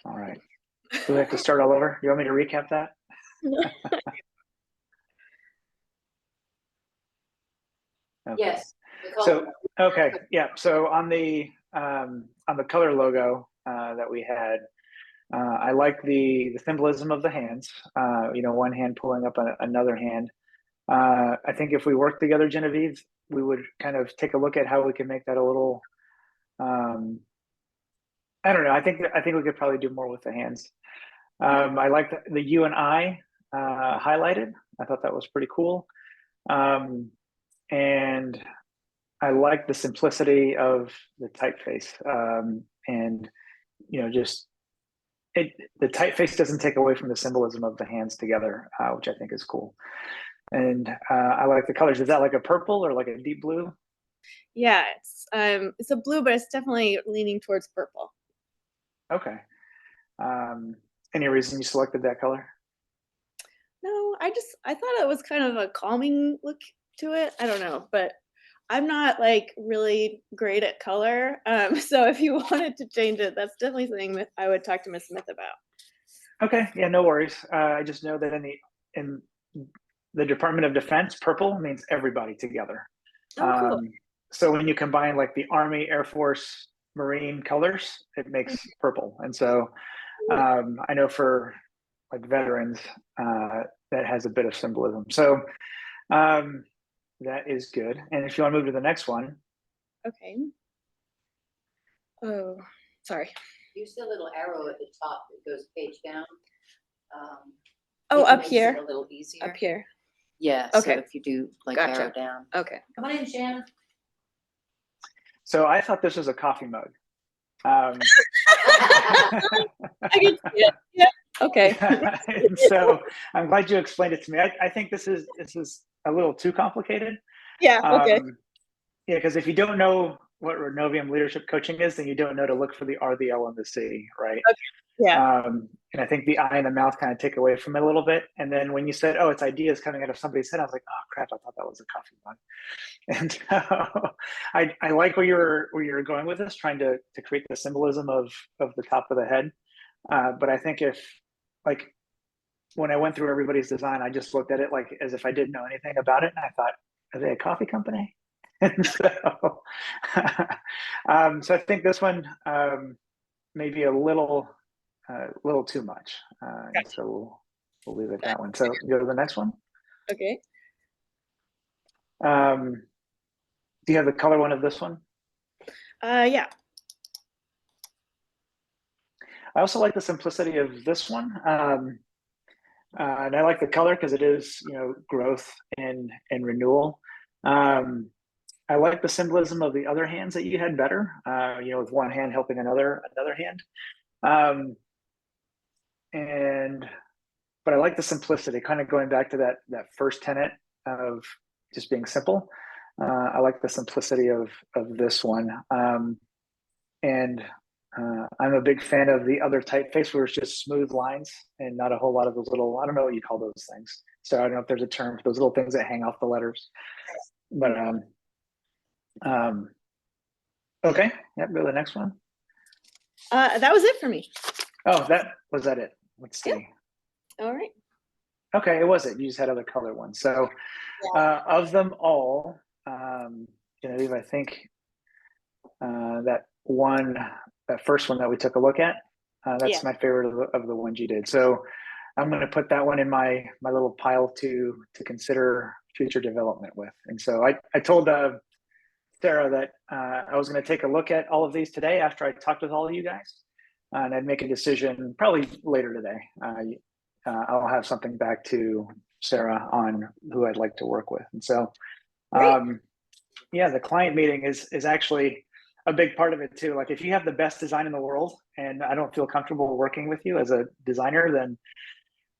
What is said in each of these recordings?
All right. Do we have to start all over? You want me to recap that? Okay. Yes. So, okay, yeah. So on the color logo that we had, I like the symbolism of the hands. One hand pulling up another hand. I think if we work together, Genevieve, we would kind of take a look at how we can make that a little. I don't know. I think we could probably do more with the hands. I like the U and I highlighted. I thought that was pretty cool. And I like the simplicity of the typeface. And just the typeface doesn't take away from the symbolism of the hands together, which I think is cool. And I like the colors. Is that like a purple or like a deep blue? Yeah, it's a blue, but it's definitely leaning towards purple. Okay. Any reason you selected that color? No, I thought it was kind of a calming look to it. I don't know, but I'm not like really great at color. So if you wanted to change it, that's definitely something I would talk to Ms. Smith about. Okay, yeah, no worries. I just know that in the Department of Defense, purple means everybody together. Oh, cool. So when you combine like the Army, Air Force, Marine colors, it makes purple. And so I know for like veterans, that has a bit of symbolism. So that is good. And if you want to move to the next one. Okay. Oh, sorry. You see a little arrow at the top that goes page down. Up here. A little easier. Up here. Yeah. Okay. So if you do like Gotcha. arrow down. Okay. Come on in, Shannon. So I thought this was a coffee mug. I can see it. Yeah. Okay. And so I'm glad you explained it to me. I think this is a little too complicated. Yeah. Okay. Yeah, because if you don't know what Renovium leadership coaching is, then you don't know to look for the R, the L, and the C, right? Okay. Yeah. And I think the I and the mouth kind of take away from it a little bit. And then when you said, "Oh, it's ideas coming out of somebody's head," I was like, "Oh crap! I thought that was a coffee mug." And so I like where you're going with this, trying to create the symbolism of the top of the head. But I think like when I went through everybody's design, I just looked at it like as if I didn't know anything about it, and I thought, "Are they a coffee company?" And so, so I think this one maybe a little too much. And so we'll leave it at that one. So go to the next one. Okay. Do you have the color one of this one? Yeah. I also like the simplicity of this one. And I like the color because it is, growth and renewal. I like the symbolism of the other hands that you had better, with one hand helping another hand. But I like the simplicity, kind of going back to that first tenet of just being simple. I like the simplicity of this one. And I'm a big fan of the other typeface where it's just smooth lines and not a whole lot of those little, I don't know what you call those things. So I don't know if there's a term for those little things that hang off the letters. But okay, yep, go to the next one. That was it for me. Oh, was that it? Let's see. Yep. All right. Okay, it was it. You just had other color ones. So of them all, Genevieve, I think that first one that we took a look at, that's my favorite of the ones you did. So I'm going to put that one in my little pile to consider future development with. And so I told Sarah that I was going to take a look at all of these today after I talked with all of you guys, and I'd make a decision probably later today. I'll have something back to Sarah on who I'd like to work with. And so, the client meeting is actually a big part of it too. Like if you have the best design in the world and I don't feel comfortable working with you as a designer, then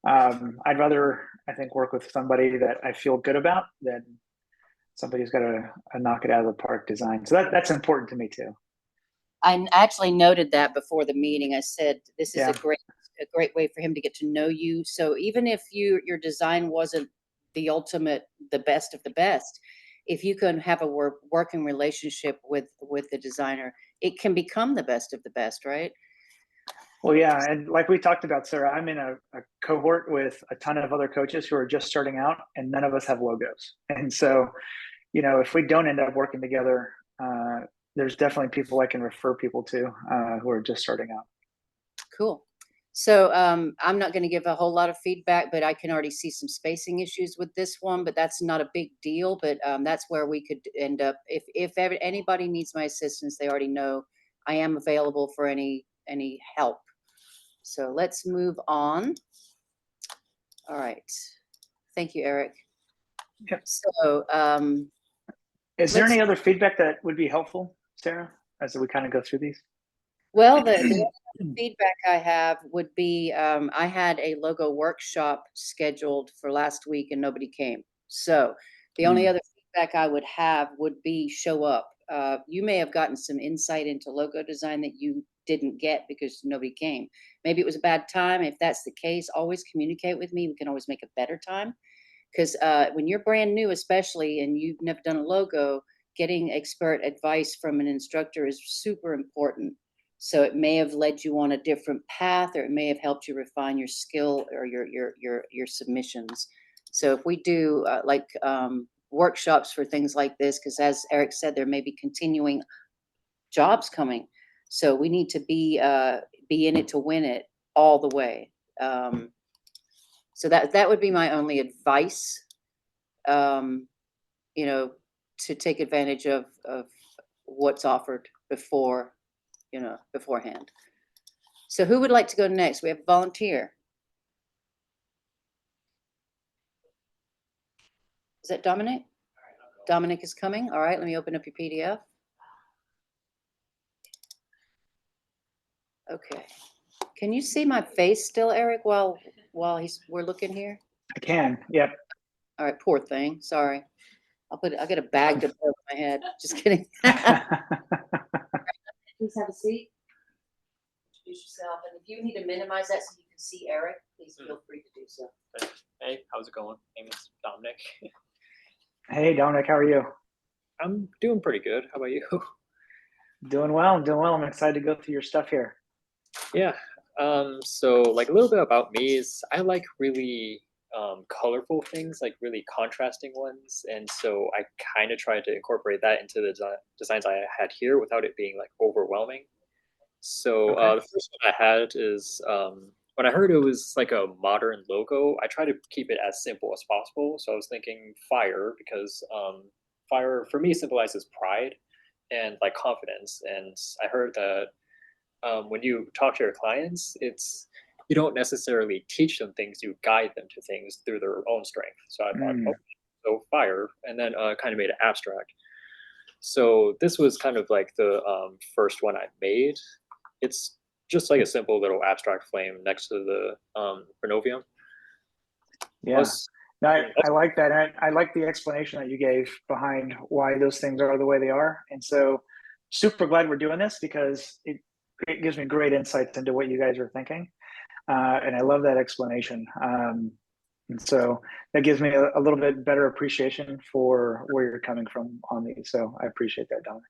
I'd rather, I think, work with somebody that I feel good about than somebody who's got a knock it out of the park design. So that's important to me too. I actually noted that before the meeting. I said, this is a great way for him to get to know you. So even if your design wasn't the ultimate, the best of the best, if you can have a working relationship with the designer, it can become the best of the best, right? Well, yeah, and like we talked about, Sarah, I'm in a cohort with a ton of other coaches who are just starting out, and none of us have logos. And so, if we don't end up working together, there's definitely people I can refer people to who are just starting out. Cool. So I'm not going to give a whole lot of feedback, but I can already see some spacing issues with this one, but that's not a big deal. But that's where we could end up. If anybody needs my assistance, they already know I am available for any help. So let's move on. All right. Thank you, Eric. Yep. So is there any other feedback that would be helpful, Sarah, as we kind of go through these? Well, the feedback I have would be, I had a logo workshop scheduled for last week and nobody came. So the only other feedback I would have would be show up. You may have gotten some insight into logo design that you didn't get because nobody came. Maybe it was a bad time. If that's the case, always communicate with me. We can always make a better time. Because when you're brand new, especially, and you've never done a logo, getting expert advice from an instructor is super important. So it may have led you on a different path, or it may have helped you refine your skill or your submissions. So if we do workshops for things like this, because as Eric said, there may be continuing jobs coming, so we need to be in it to win it all the way. So that would be my only advice. To take advantage of what's offered beforehand. So who would like to go next? We have a volunteer. Is that Dominic? Dominic is coming. All right, let me open up your PDF. Okay. Can you see my face still, Eric, while we're looking here? I can. Yep. All right, poor thing. Sorry. I'll get a bag to put over my head. Just kidding. Please have a seat. Introduce yourself, and if you need to minimize that so you can see Eric, please feel free to do so. Hey, how's it going? My name is Dominic. Hey, Dominic, how are you? I'm doing pretty good. How about you? Doing well. I'm excited to go through your stuff here. Yeah. So like a little bit about me is I like really colorful things, like really contrasting ones, and so I kind of tried to incorporate that into the designs I had here without it being like overwhelming. So the first one I had is when I heard it was like a modern logo, I try to keep it as simple as possible. So I was thinking fire because fire for me symbolizes pride and like confidence. And I heard that when you talk to your clients, you don't necessarily teach them things, you guide them to things through their own strength. So I thought, okay, so fire, and then kind of made it abstract. So this was kind of like the first one I made. It's just like a simple little abstract flame next to the Renovium. Yeah, I like that. I like the explanation that you gave behind why those things are the way they are. And so super glad we're doing this because it gives me great insights into what you guys are thinking. And I love that explanation. And so that gives me a little bit better appreciation for where you're coming from on these. So I appreciate that, Dominic.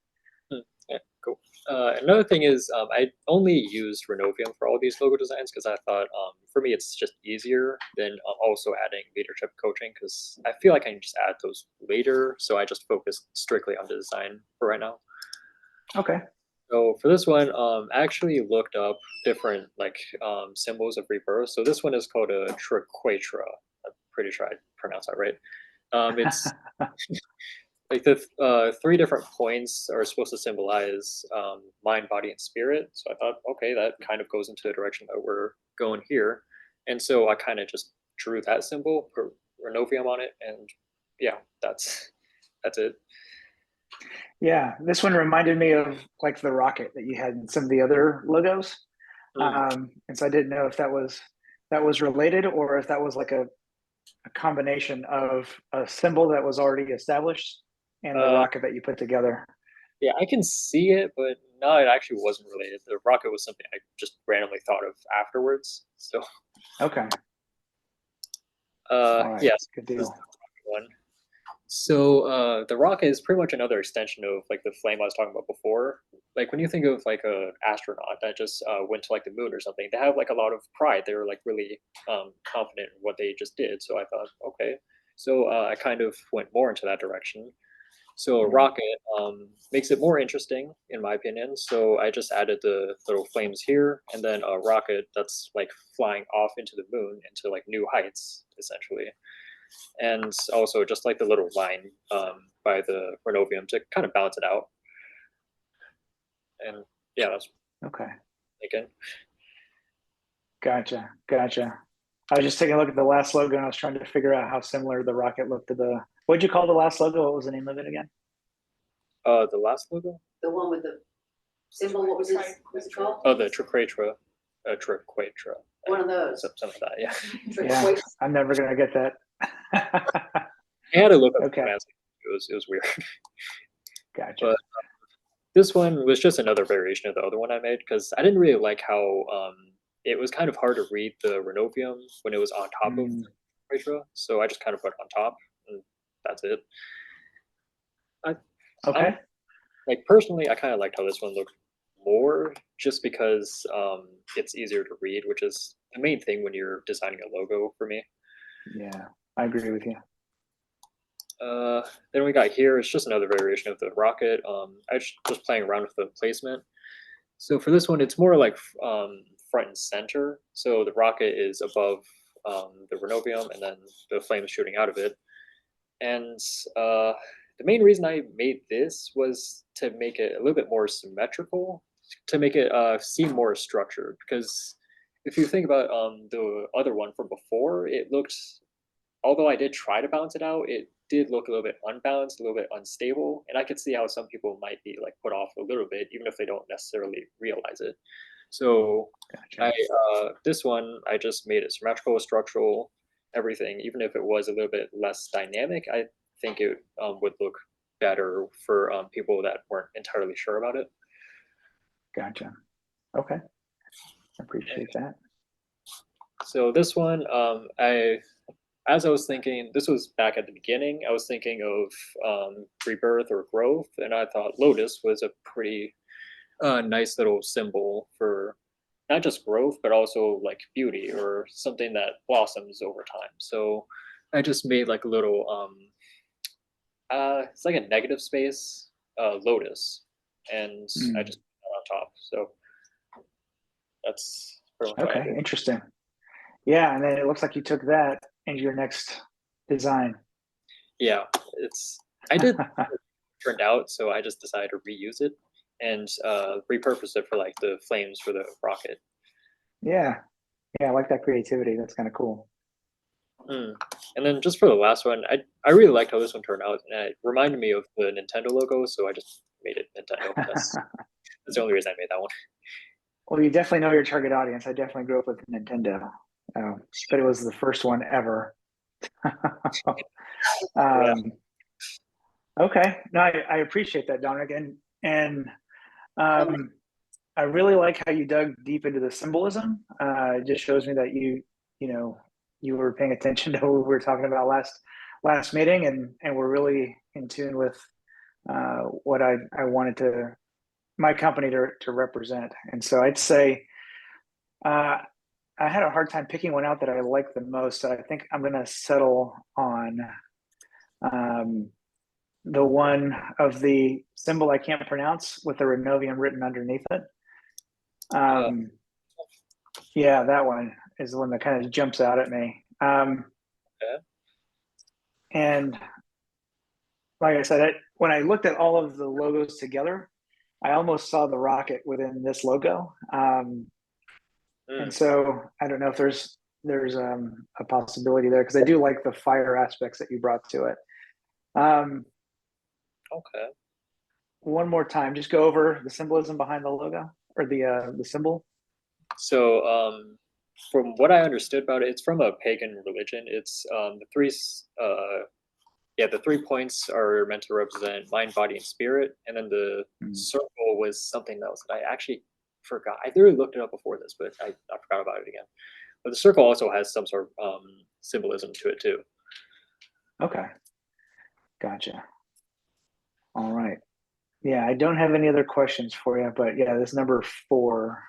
Yeah, cool. Another thing is I only used Renovium for all these logo designs because I thought for me it's just easier than also adding leadership coaching because I feel like I can just add those later. So I just focus strictly on the design for right now. Okay. So for this one, I actually looked up different like symbols of rebirth. So this one is called a triquetra. I'm pretty sure I pronounced that right. It's like the three different points are supposed to symbolize mind, body, and spirit. So I thought, okay, that kind of goes into the direction that we're going here. And so I kind of just drew that symbol, put Renovium on it, and yeah, that's it. Yeah, this one reminded me of like the rocket that you had in some of the other logos. And so I didn't know if that was related or if that was like a combination of a symbol that was already established and the rocket that you put together. Yeah, I can see it, but no, it actually wasn't related. The rocket was something I just randomly thought of afterwards. So okay. All right, yes, good deal. one. So the rocket is pretty much another extension of like the flame I was talking about before. Like when you think of like a astronaut that just went to like the moon or something, they have like a lot of pride. They're like really confident in what they just did. So I thought, okay. So I kind of went more into that direction. So a rocket makes it more interesting, in my opinion. So I just added the little flames here, and then a rocket that's like flying off into the moon into like new heights, essentially. And also just like the little line by the Renovium to kind of balance it out. And yeah, that's Okay. again. Gotcha. I was just taking a look at the last logo and I was trying to figure out how similar the rocket looked to the, what'd you call the last logo? What was the name of it again? The last logo? The one with the symbol, what was it called? Oh, the Triquetra. Triquetra. One of those. Something like that, yeah. Yeah, I'm never gonna get that. I had to look up Okay. it was weird. Gotcha. But this one was just another variation of the other one I made because I didn't really like how it was kind of hard to read the Renovium when it was on top of the Triquetra, so I just kind of put it on top, and that's it. Okay. Like personally, I kind of liked how this one looked more, just because it's easier to read, which is the main thing when you're designing a logo for me. Yeah, I agree with you. Then we got here, it's just another variation of the rocket. I just playing around with the placement. So for this one, it's more like front and center. So the rocket is above the Renovium, and then the flame is shooting out of it. And the main reason I made this was to make it a little bit more symmetrical, to make it seem more structured. Because if you think about the other one from before, it looked, although I did try to balance it out, it did look a little bit unbalanced, a little bit unstable, and I could see how some people might be like put off a little bit, even if they don't necessarily realize it. So Gotcha. this one I just made it symmetrical, structural, everything. Even if it was a little bit less dynamic, I think it would look better for people that weren't entirely sure about it. Gotcha. Okay. I appreciate that. So this one, as I was thinking, this was back at the beginning, I was thinking of rebirth or growth, and I thought lotus was a pretty nice little symbol for not just growth, but also like beauty or something that blossoms over time. So I just made like a little, it's like a negative space lotus, and I just put that on top. So that's pretty much what I Okay, did. interesting. Yeah, and then it looks like you took that into your next design. Yeah, I did turned out, so I just decided to reuse it and repurpose it for like the flames for the rocket. Yeah, I like that creativity. That's kind of cool. And then just for the last one, I really liked how this one turned out, and it reminded me of the Nintendo logo, so I just made it Nintendo. That's the only reason I made that one. Well, you definitely know your target audience. I definitely grew up with Nintendo, but it was the first one ever. Okay, no, I appreciate that, Dominic, and I really like how you dug deep into the symbolism. It just shows me that you were paying attention to what we were talking about last meeting, and we're really in tune with what I wanted my company to represent. And so I'd say I had a hard time picking one out that I like the most. So I think I'm going to settle on the one of the symbol I can't pronounce with the Renovium written underneath it. Yeah, that one is the one that kind of jumps out at me. And like I said, when I looked at all of the logos together, I almost saw the rocket within this logo. And so I don't know if there's a possibility there, because I do like the fire aspects that you brought to it. Okay. One more time, just go over the symbolism behind the logo or the symbol. So from what I understood about it, it's from a pagan religion. It's the 3 points are meant to represent mind, body, and spirit, and then the circle was something else that I actually forgot. I literally looked it up before this, but I forgot about it again. But the circle also has some sort of symbolism to it too. Okay. Gotcha. All right. Yeah, I don't have any other questions for you, but yeah, this number 4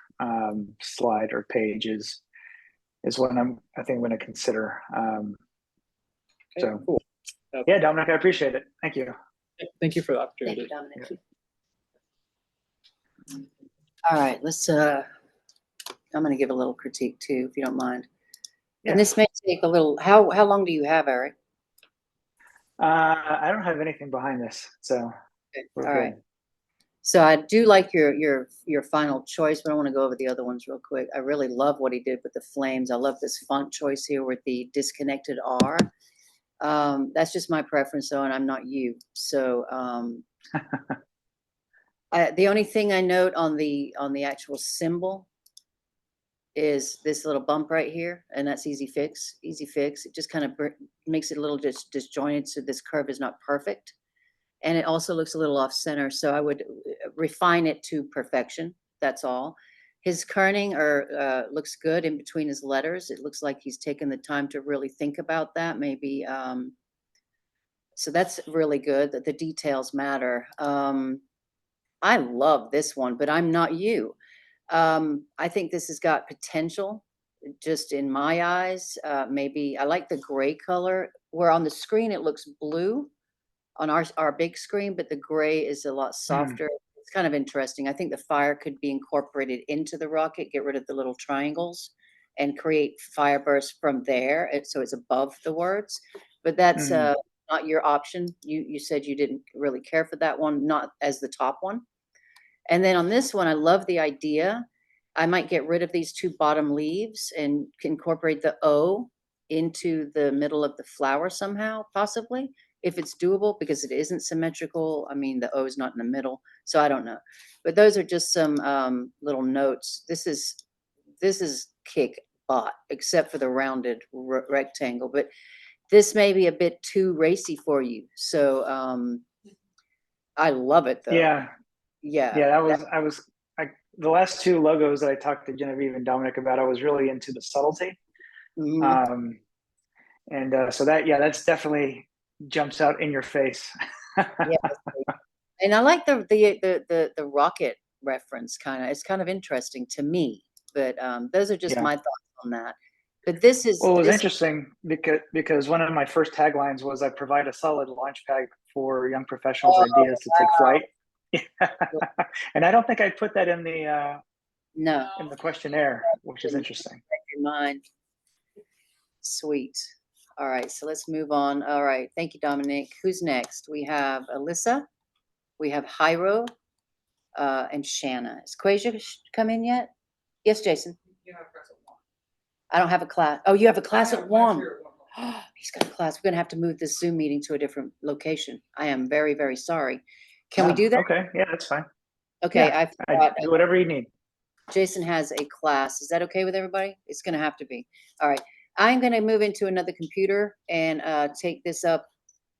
slide or page is what I think I'm going to consider. Okay, So cool. yeah, Dominic, I appreciate it. Thank you. Thank you for the Thank opportunity. you, Dominic. All right, let's, I'm gonna give a little critique too, if you don't mind. Yeah. And this may take a little, how long do you have, Eric? I don't have anything behind this, so we're All good. right. So I do like your final choice, but I want to go over the other ones real quick. I really love what he did with the flames. I love this font choice here with the disconnected R. That's just my preference though, and I'm not you. So the only thing I note on the actual symbol is this little bump right here, and that's easy fix. Easy fix. It just kind of makes it a little disjointed, so this curve is not perfect. And it also looks a little off center, so I would refine it to perfection. That's all. His kerning looks good in between his letters. It looks like he's taken the time to really think about that. Maybe so that's really good. That the details matter. I love this one, but I'm not you. I think this has got potential. Just in my eyes, maybe I like the gray color. Where on the screen it looks blue on our big screen, but the gray is a lot softer. It's kind of interesting. I think the fire could be incorporated into the rocket, get rid of the little triangles and create fire bursts from there. So it's above the words, but that's not your option. You said you didn't really care for that one, not as the top one. And then on this one, I love the idea. I might get rid of these 2 bottom leaves and incorporate the O into the middle of the flower somehow, possibly, if it's doable, because it isn't symmetrical. I mean, the O is not in the middle, so I don't know. But those are just some little notes. This is kick butt, except for the rounded rectangle. But this may be a bit too racy for you. So I love it though. Yeah. Yeah. Yeah, the last 2 logos that I talked to Genevieve and Dominic about, I was really into the subtlety. Mhm. So that's definitely jumps out in your face. Yeah, and I like the rocket reference kinda. It's kind of interesting to me, but, those are just Yeah. my thoughts on that. But this is Well, it was this interesting because one of my first taglines was I provide a solid launch pad for young professionals' oh, ideas to take wow. flight. And I don't think I put that in No, the questionnaire, which is interesting. your mind. Sweet. All right, so let's move on. All right, thank you, Dominic. Who's next? We have Alyssa, we have Hyro, and Shanna. Is Quasia come in yet? Yes, Jason? I don't have a class. Oh, you have a class at 1. He's got a class. We're gonna have to move this Zoom meeting to a different location. I am very, very sorry. Can we do that? Okay, yeah, that's fine. Okay, Yeah, I forgot. do whatever you need. Jason has a class. Is that okay with everybody? It's gonna have to be. All right. I'm gonna move into another computer and take this up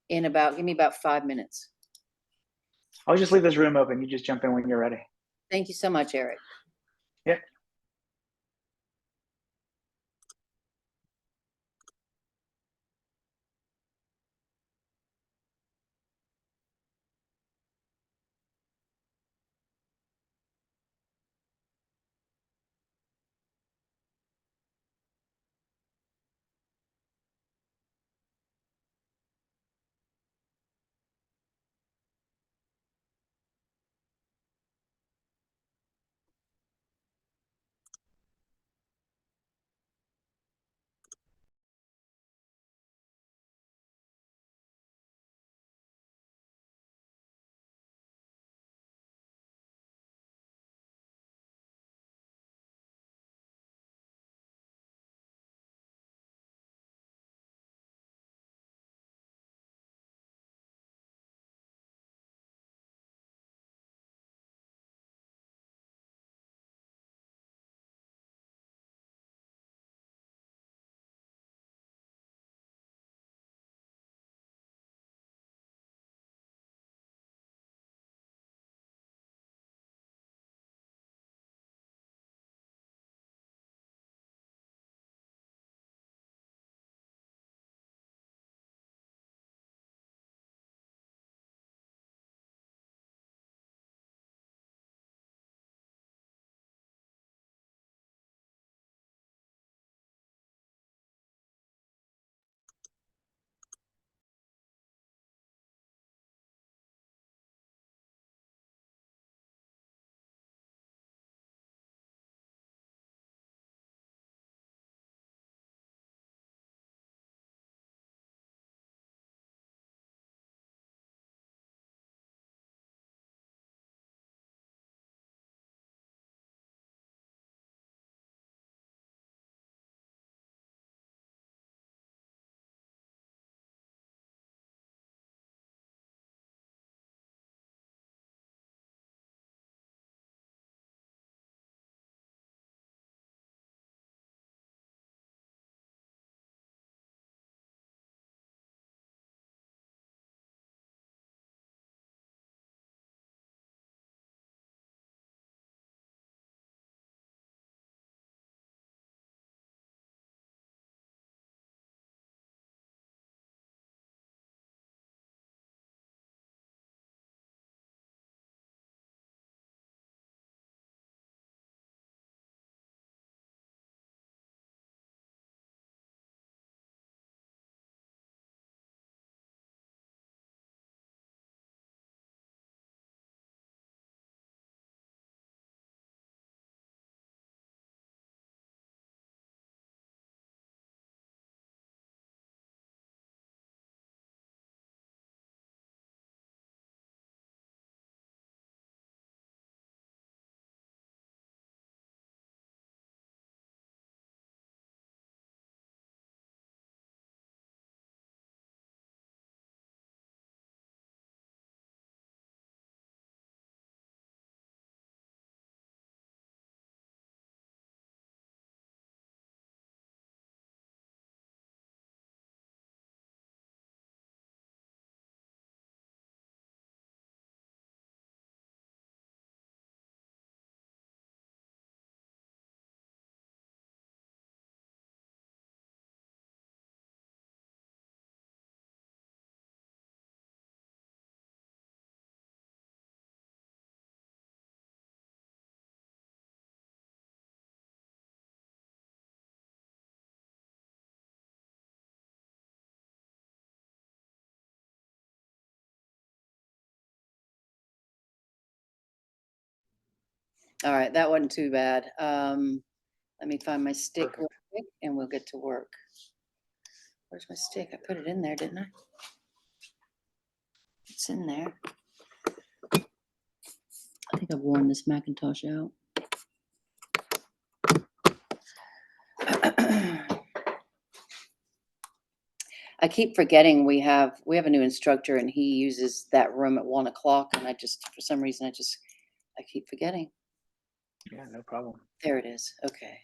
in give me about 5 minutes. I'll just leave this room open. You just jump in when you're ready. Thank you so much, Eric. Yep. All right, that wasn't too bad. Let me find my stick real Perfect. quick and we'll get to work. Where's my stick? I put it in there, didn't I? It's in there. I think I've worn this Macintosh out. I keep forgetting we have a new instructor and he uses that room at 1 o'clock, and for some reason I keep forgetting. Yeah, no problem. There it is. Okay.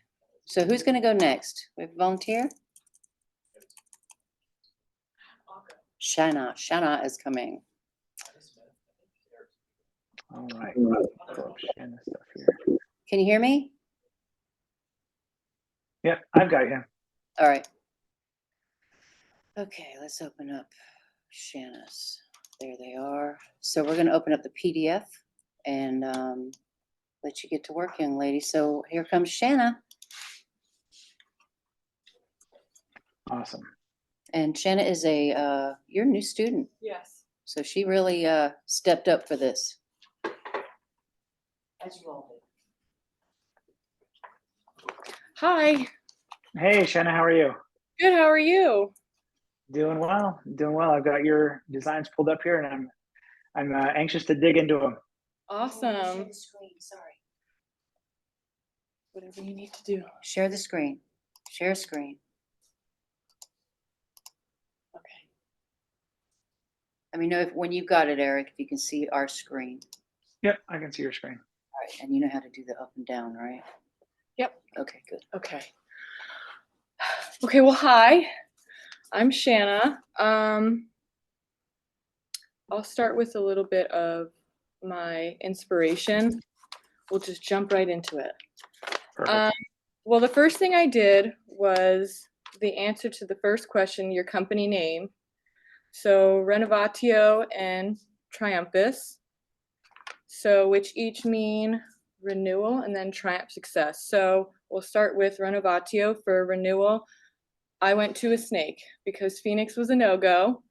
So who's going to go next? We have a volunteer? Shana is coming. All right. Pull up Shanna's stuff here. Can you hear me? Yep, I've got you. All right. Okay, let's open up Shanna's. There they are. So we're going to open up the PDF and let you get to work, young lady. So here comes Shanna. Awesome. And Shanna is you're a new student. Yes. So she really stepped up for this. As you all did. Hi. Hey, Shanna, how are you? Good. How are you? Doing well. Doing well. I've got your designs pulled up here, and I'm anxious to dig into them. Awesome. Share the screen. Sorry. Whatever you need to do. Share the screen. Share screen. Okay. Let me know when you've got it, Eric, if you can see our screen. Yep, I can see your screen. All right, and you know how to do the up and down, right? Yep. Okay, good. Okay. Okay. Well, hi. I'm Shanna. I'll start with a little bit of my inspiration. We'll just jump right into it. Perfect. Well, the first thing I did was the answer to the first question, your company name. So Renovatio and Triumphus. So which each mean renewal and then triumph success. So we'll start with Renovatio for renewal. I went to a snake because Phoenix was a no-go.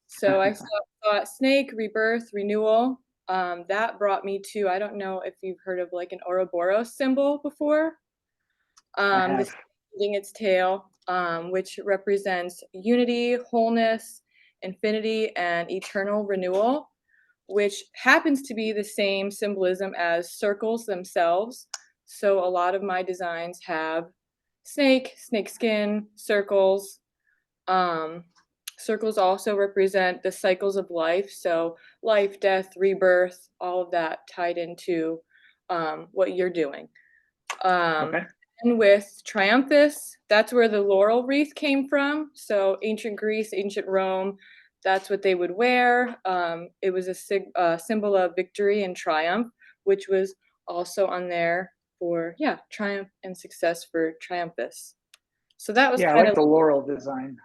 So I thought snake, rebirth, renewal. That brought me to, I don't know if you've heard of like an Ouroboros symbol before. I have. This holding its tail, which represents unity, wholeness, infinity, and eternal renewal, which happens to be the same symbolism as circles themselves. So a lot of my designs have snake skin, circles. Circles also represent the cycles of life. So life, death, rebirth, all of that tied into what you're doing. Okay. And with Triumphus, that's where the laurel wreath came from. So ancient Greece, ancient Rome, that's what they would wear. It was a symbol of victory and triumph, which was also on there for, triumph and success for Triumphus. So that was I kind like of the laurel design.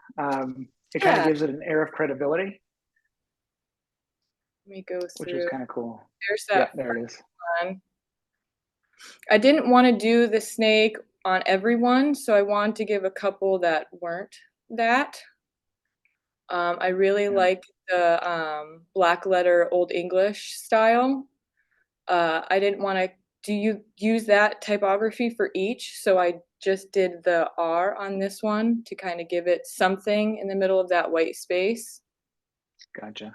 It kind of gives it an air of credibility, let me go which through. is kind of cool. There's that. Yeah, there it is. One. I didn't want to do the snake on everyone, so I wanted to give a couple that weren't that. I really like the black letter Old English style. I didn't want to use that typography for each, so I just did the R on this one to kind of give it something in the middle of that white space. Gotcha.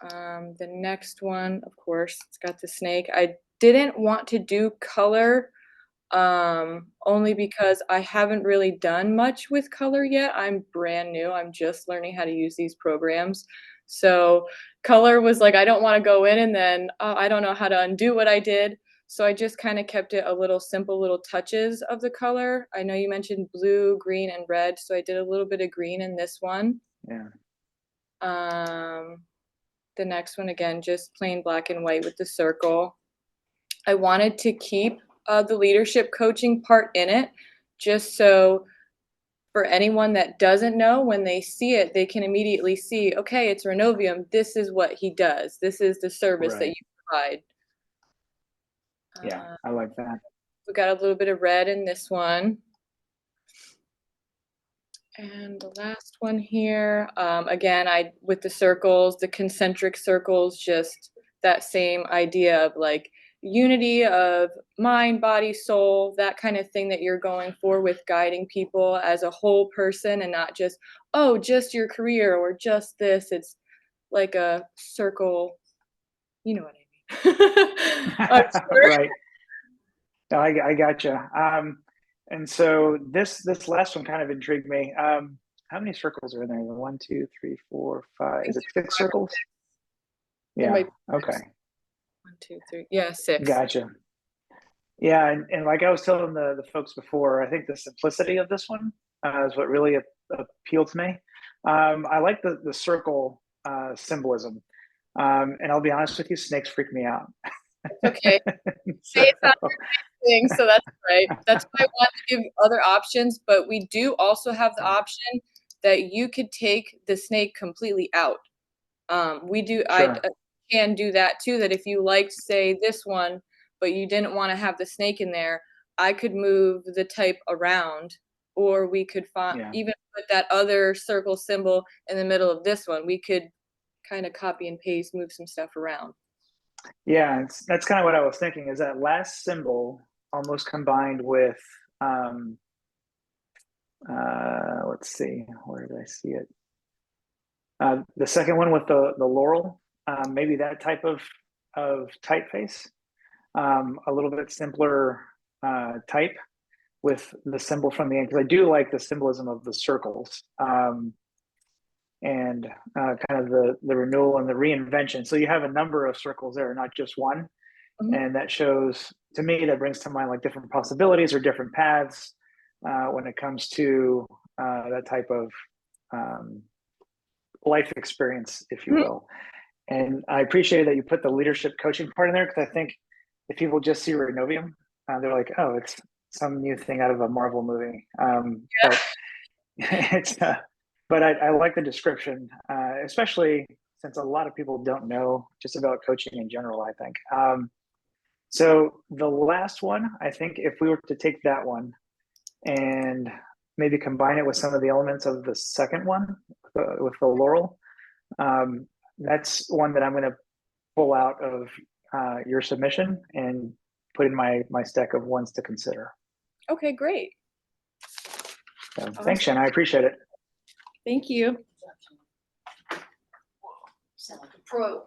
The next one, of course, it's got the snake. I didn't want to do color only because I haven't really done much with color yet. I'm brand new. I'm just learning how to use these programs. So color was like, I don't want to go in and then I don't know how to undo what I did. So I just kind of kept it a little simple, little touches of the color. I know you mentioned blue, green, and red. So I did a little bit of green in this one. Yeah. The next one, again, just plain black and white with the circle. I wanted to keep the leadership coaching part in it, just so for anyone that doesn't know, when they see it, they can immediately see, okay, it's Renovium. This is what he does. This is the service that Right. you provide. Yeah, I like that. We got a little bit of red in this one. And the last one here, again, with the circles, the concentric circles, just that same idea of like unity of mind, body, soul, that kind of thing that you're going for with guiding people as a whole person and not just, oh, just your career or just this. It's like a circle, you know what I mean. I'm sure. Right. No, I gotcha. And so this last one kind of intrigued me. How many circles are in there? 1, 2, 3, 4, 5. Is it 6 circles? There Yeah. might be Okay. 1, 2, 3. Yeah, 6. Gotcha. Yeah, and like I was telling the folks before, I think the simplicity of this one is what really appealed to me. I like the circle symbolism, and I'll be honest with you, snakes freak me out. Okay. So, It's not your thing, so that's right. That's why I want to give other options, but we do also have the option that you could take the snake completely out. We do, I sure. can do that too, that if you liked, say, this one, but you didn't want to have the snake in there, I could move the type around, or we could Yeah. even put that other circle symbol in the middle of this one. We could kind of copy and paste, move some stuff around. Yeah, that's kind of what I was thinking. Is that last symbol almost combined with let's see, where did I see it? The second one with the laurel, maybe that type of typeface, a little bit simpler type with the symbol from the end, because I do like the symbolism of the circles, and kind of the renewal and the reinvention. So you have a number of circles there, not just one. And that shows, to me, that brings to mind like different possibilities or different paths when it comes to that type of life experience, if you will. And I appreciate that you put the leadership coaching part in there, because I think if people just see Renovium, they're like, oh, it's some new thing out of a Marvel movie. But it's, but I like the description, especially since a lot of people don't know just about coaching in general, I think. So the last one, I think if we were to take that one and maybe combine it with some of the elements of the second one with the laurel, that's one that I'm going to pull out of your submission and put in my stack of ones to consider. Okay, great. So, thanks, Shannon. I appreciate it. Thank you. Sound like a pro.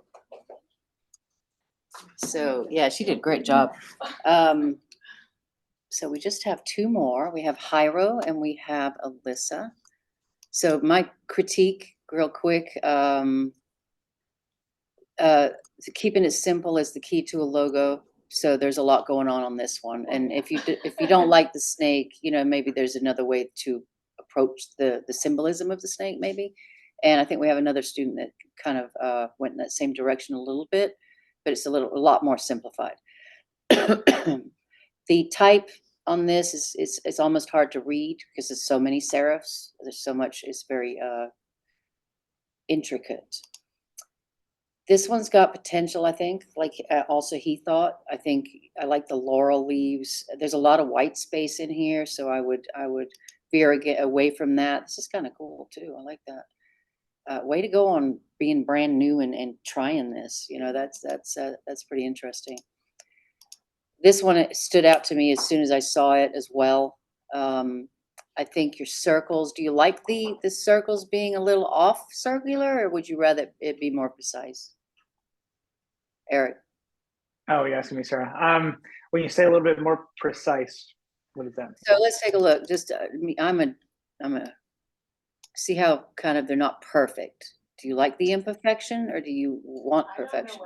So yeah, she did a great job. So we just have 2 more. We have Hyro and we have Alyssa. So my critique real quick, keeping it simple is the key to a logo. So there's a lot going on this one. And if you don't like the snake, you know, maybe there's another way to approach the symbolism of the snake maybe. And I think we have another student that kind of went in that same direction a little bit, but it's a lot more simplified. The type on this is it's almost hard to read because there's so many serifs. There's so much, it's very intricate. This one's got potential, I think, like also he thought. I think I like the laurel leaves. There's a lot of white space in here, so I would veer away from that. This is kind of cool too. I like that. Way to go on being brand new and trying this. You know, that's pretty interesting. This one stood out to me as soon as I saw it as well. I think your circles, do you like the circles being a little off circular, or would you rather it be more precise? Eric? Oh, you're asking me, Sarah. When you say a little bit more precise, what does that mean? So let's take a look. Just I'm a see how kind of they're not perfect. Do you like the imperfection, or do you want perfection?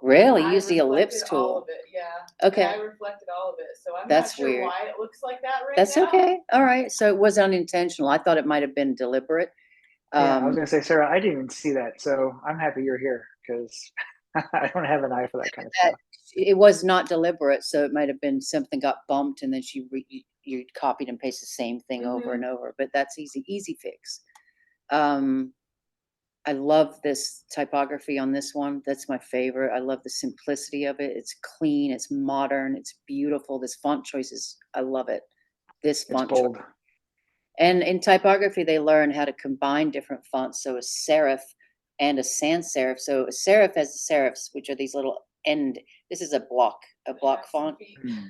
Really? Use the ellipse tool? All of it, yeah. Okay. I reflected all of it, so I'm That's not sure weird. why it looks like that right That's now. okay. All right. So it was unintentional. I thought it might have been deliberate. Yeah, I was going to say, Sarah, I didn't even see that, so I'm happy you're here because I don't have an eye for that kind of stuff. It was not deliberate, so it might have been something got bumped, and then you copied and pasted the same thing over and over. But that's easy fix. I love this typography on this one. That's my favorite. I love the simplicity of it. It's clean, it's modern, it's beautiful. This font choices, I love it. This font It's bold. And in typography, they learn how to combine different fonts. So a serif and a sans serif. So a serif has the serifs, which are these little and this is a block font. Hmm.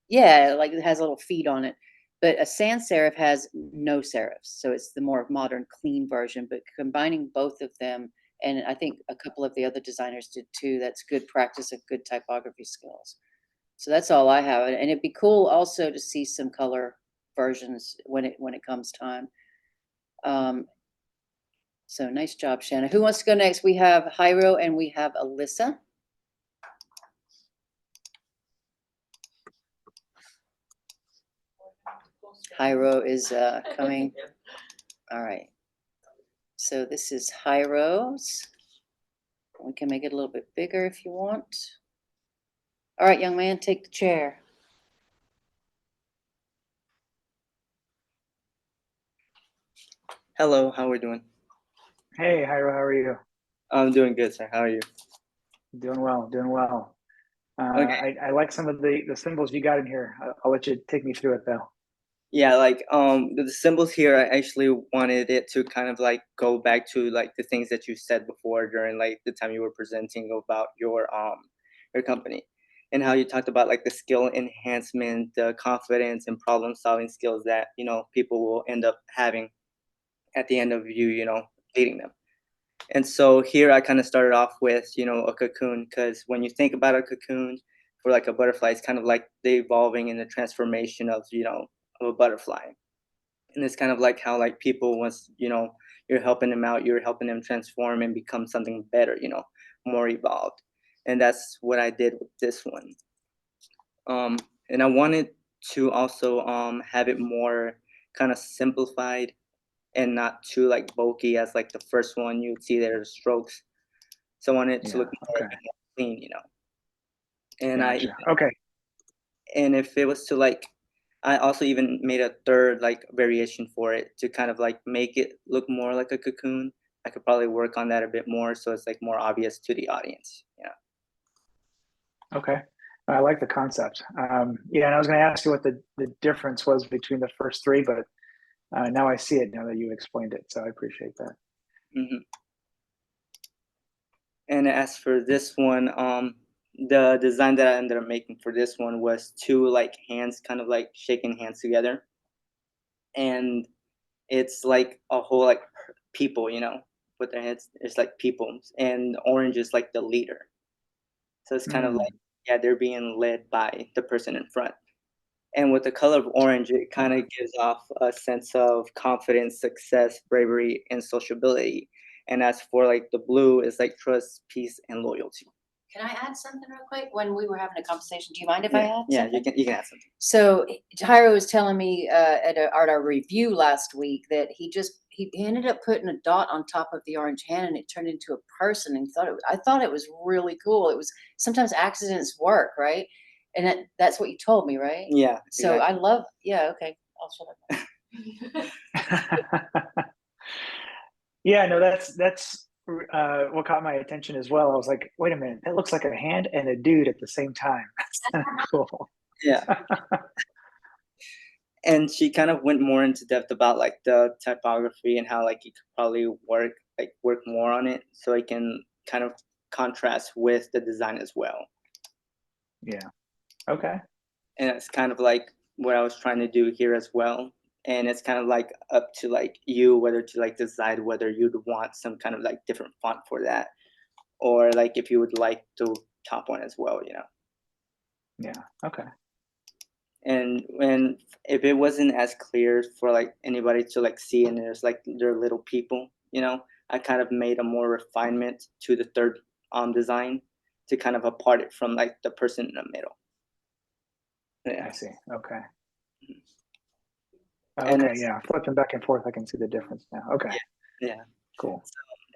Yeah, like it has little feet on it. But a sans serif has no serifs, so it's the more modern, clean version. But combining both of them, and I think a couple of the other designers did too. That's good practice of good typography skills. So that's all I have, and it'd be cool also to see some color versions when it comes time. So nice job, Shanna. Who wants to go next? We have Jairo and we have Alyssa. Jairo is coming. All right. So this is Jairo's. We can make it a little bit bigger if you want. All right, young man, take the chair. Hello, how are we doing? Hey, Jairo, how are you? I'm doing good, sir. How are you? Doing well, doing well. Okay. I like some of the symbols you got in here. I'll let you take me through it though. Yeah, like the symbols here, I actually wanted it to kind of like go back to like the things that you said before during like the time you were presenting about your company and how you talked about like the skill enhancement, the confidence and problem solving skills that, you know, people will end up having at the end of you, you know, leading them. And so here I kind of started off with, you know, a cocoon, because when you think about a cocoon for like a butterfly, it's kind of like the evolving and the transformation of, you know, of a butterfly. And it's kind of like how like people, once, you know, you're helping them out, you're helping them transform and become something better, you know, more evolved. And that's what I did with this one. And I wanted to also have it more kind of simplified and not too like bulky as like the first one you would see there are strokes. So I want it to Yeah. look more Okay. clean, you know. And Gotcha. Okay. and if it was to like, I also even made a third like variation for it to kind of like make it look more like a cocoon. I could probably work on that a bit more so it's like more obvious to the audience. Yeah. Okay. I like the concept. Yeah, and I was going to ask you what the difference was between the first three, but now I see it now that you explained it. So I appreciate that. hmm And as for this one, the design that I ended up making for this one was two like hands kind of like shaking hands together. And it's like a whole like people, you know, with their heads. It's like people, and orange is like the leader. So it's kind of Mm, like, yeah, they're being led by the person in front. And with the color of orange, it kind okay. of gives off a sense of confidence, success, bravery, and sociability. And as for like the blue, is like trust, peace, and loyalty. Can I add something real quick? When we were having a conversation, do you mind if I add Yeah, something? you can add something. So Jairo was telling me at our review last week that he ended up putting a dot on top of the orange hand and it turned into a person, and I thought it was really cool. It was sometimes accidents work, right? And that's what you told me, right? Yeah. So Exactly. I love, yeah, okay. I'll shut up. Yeah, no, that's what caught my attention as well. I was like, wait a minute, that looks like a hand and a dude at the same time. That's kind of cool. Yeah. And she kind of went more into depth about like the typography and how like you could probably work more on it so it can kind of contrast with the design as well. Yeah. Okay. And it's kind of like what I was trying to do here as well. And it's kind of like up to like you whether to like decide whether you'd want some kind of like different font for that, or like if you would like the top one as well, you know. Yeah. Okay. And when if it wasn't as clear for like anybody to like see, and there's like they're little people, you know, I kind of made a more refinement to the third design to kind of apart it from like the person in the middle. Yeah. I see. Okay. And Okay. Yeah. Flipping back and forth, I can see the difference now. Okay. yeah. Cool.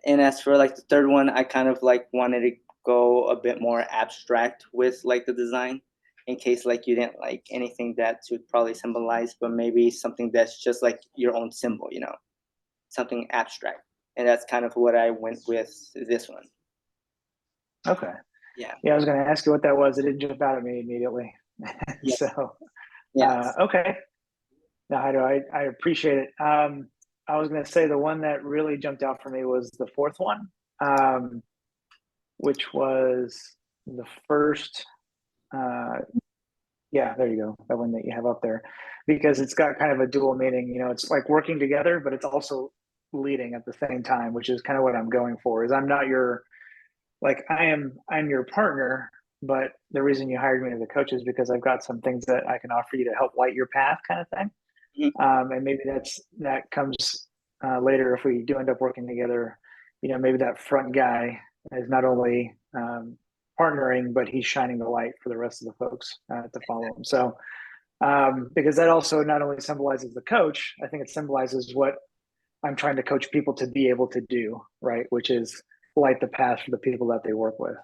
And as for like the third one, I kind of like wanted to go a bit more abstract with like the design, in case like you didn't like anything that would probably symbolize, but maybe something that's just like your own symbol, you know, something abstract. And that's kind of what I went with this one. Okay. Yeah. Yeah, I was going to ask you what that was. It didn't jump out at me immediately. Yeah. So, Yeah. okay. No, I appreciate it. I was going to say the one that really jumped out for me was the fourth one, which was the first, yeah, there you go, that one that you have up there, because it's got kind of a dual meaning. You know, it's like working together, but it's also leading at the same time, which is kind of what I'm going for. Is I'm not your, like, I'm your partner, but the reason you hired me as a coach is because I've got some things that I can offer you to help light your path, kind of thing. And maybe that comes later if we do end up working together. You know, maybe that front guy is not only partnering, but he's shining the light for the rest of the folks to follow him. So, because that also not only symbolizes the coach, I think it symbolizes what I'm trying to coach people to be able to do, right? Which is light the path for the people that they work with,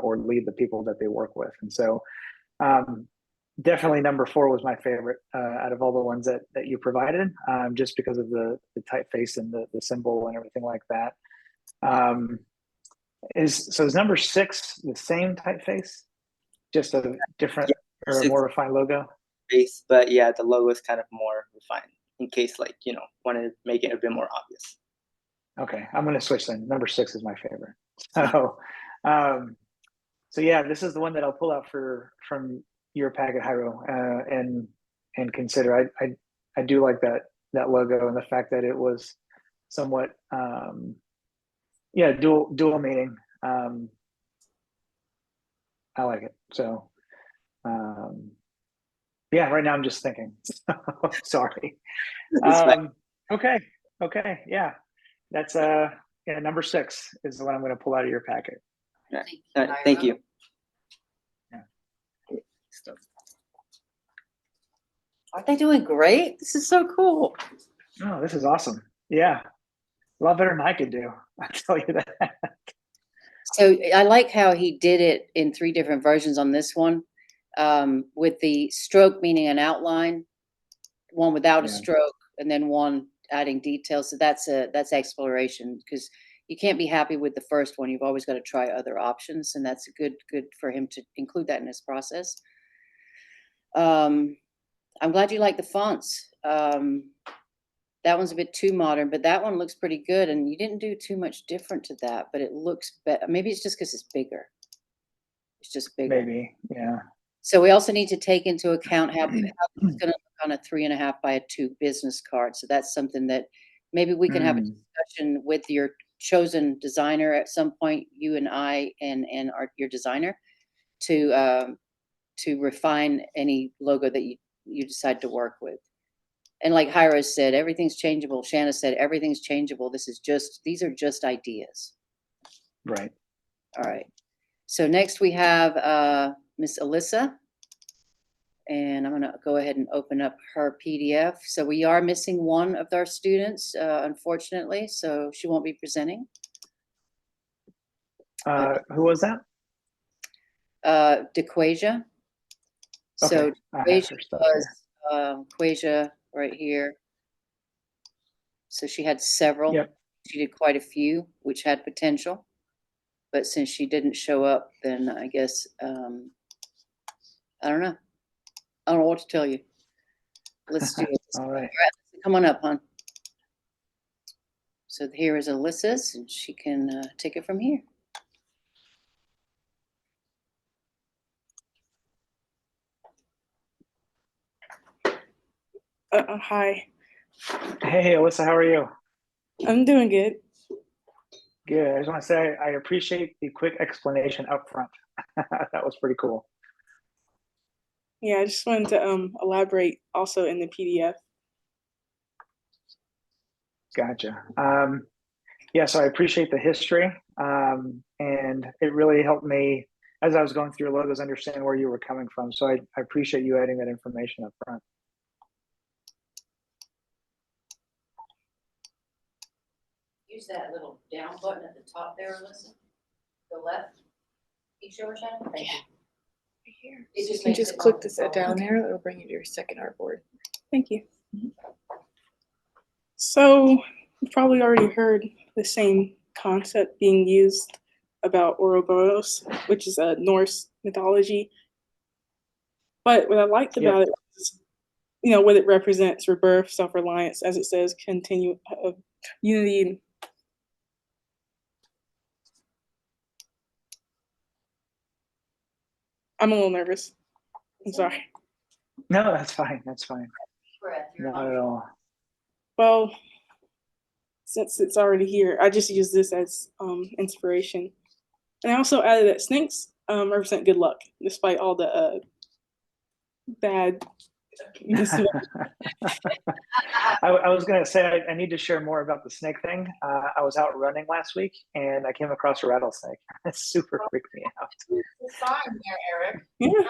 or lead the people that they work with. And so, definitely number 4 was my favorite out of all the ones that you provided, just because of the typeface and the symbol and everything like that. Is number 6 the same typeface, just a different or a more refined logo? Base, but yeah, the logo is kind of more refined in case, like, you know, want to make it a bit more obvious. Okay, I'm going to switch then. Number 6 is my favorite. So, so yeah, this is the one that I'll pull out from your packet, Jairo, and consider. I do like that logo and the fact that it was somewhat, dual meaning. I like it. So, yeah, right now I'm just thinking. Sorry. Okay, yeah, that's number 6 is the one I'm going to pull out of your packet. Thank you. Yeah. Aren't they doing great? This is so cool. Oh, this is awesome. Yeah, a lot better than I could do. I tell you that. So I like how he did it in 3 different versions on this one, with the stroke meaning an outline, one without a stroke, and then one adding details. So that's exploration, because you can't be happy with the first one. You've always got to try other options, and that's good for him to include that in his process. I'm glad you like the fonts. That one's a bit too modern, but that one looks pretty good. And you didn't do too much different to that, but it looks better. Maybe it's just because it's bigger. It's just bigger. Maybe, yeah. So we also need to take into account how it's going to look on a 3.5 by a 2 business card. So that's something that maybe we can have a discussion with your chosen designer at some point, you and I and your designer, to refine any logo that you decide to work with. And like Jairo said, everything's changeable. Shanna said, everything's changeable. These are just ideas. Right. All right. So next we have Miss Alyssa. And I'm going to go ahead and open up her PDF. So we are missing one of our students, unfortunately. So she won't be presenting. Who was that? DeQuasia. Okay. So DeQuasia was Quasia right here. So she had several. Yep. She did quite a few, which had potential. But since she didn't show up, then I guess, I don't know. I don't know what to tell you. Let's do it. All right. Come on up, hon. So here is Alyssa's, and she can take it from here. Hi. Hey, Alyssa, how are you? I'm doing good. Good. I just want to say I appreciate the quick explanation up front. That was pretty cool. Yeah, I just wanted to elaborate also in the PDF. Gotcha. Yeah, so I appreciate the history, and it really helped me as I was going through your logos understand where you were coming from. So I appreciate you adding that information up front. Use that little down button at the top there, Alyssa. The left. Can you show her, Shannon? Thank you. Right here. It So just you can makes just it click all this go. down there. It'll bring you to your second artboard. Thank you. So you've probably already heard the same concept being used about Ouroboros, which is a Norse mythology. But what I liked about it is, you know, what it represents: rebirth, self-reliance, as it says, unity. I'm a little nervous. I'm sorry. No, that's fine. That's fine. Not at all. Well, since it's already here, I just use this as inspiration. And I also added that snakes represent good luck, despite all the bad. I was going to say I need to share more about the snake thing. I was out running last week and I came across a rattlesnake. It super freaked me out. It's a sign there, Eric. Yeah.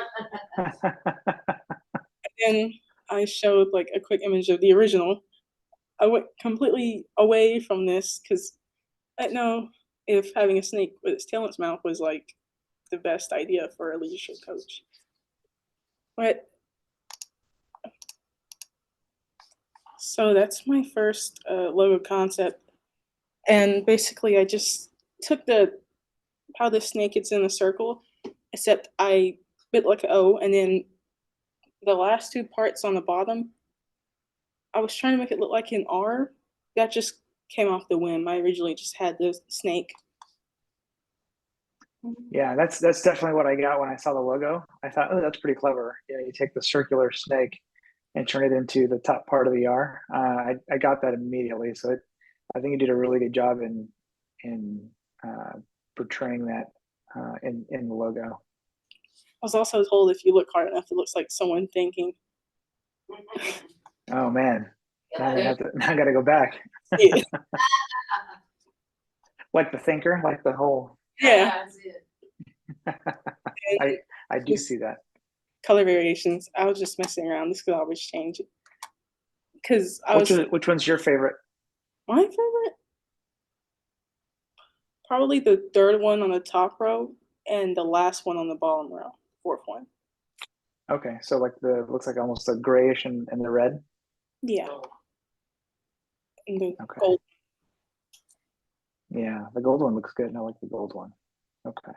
And I showed like a quick image of the original. I went completely away from this because I didn't know if having a snake with its tail in its mouth was like the best idea for a leadership coach. But so that's my first logo concept. And basically I just took how the snake gets in a circle, except I bit like an O, and then the last two parts on the bottom, I was trying to make it look like an R. That just came off the whim. I originally just had the snake. Yeah, that's definitely what I got when I saw the logo. I thought, oh, that's pretty clever. Yeah, you take the circular snake and turn it into the top part of the R. I got that immediately. So I think you did a really good job in portraying that in the logo. I was also told if you look hard enough, it looks like someone thinking. Oh man, now I got to go back. Yeah. Like the thinker, like the whole. Yeah. I do see that. Color variations. I was just messing around. This could always change it. Because Which one's your favorite? My favorite? Probably the third one on the top row and the last one on the bottom row, fourth one. Okay, so like looks like almost a grayish and the red. Yeah. And the Okay. gold. Yeah, the gold one looks good. I like the gold one. Okay.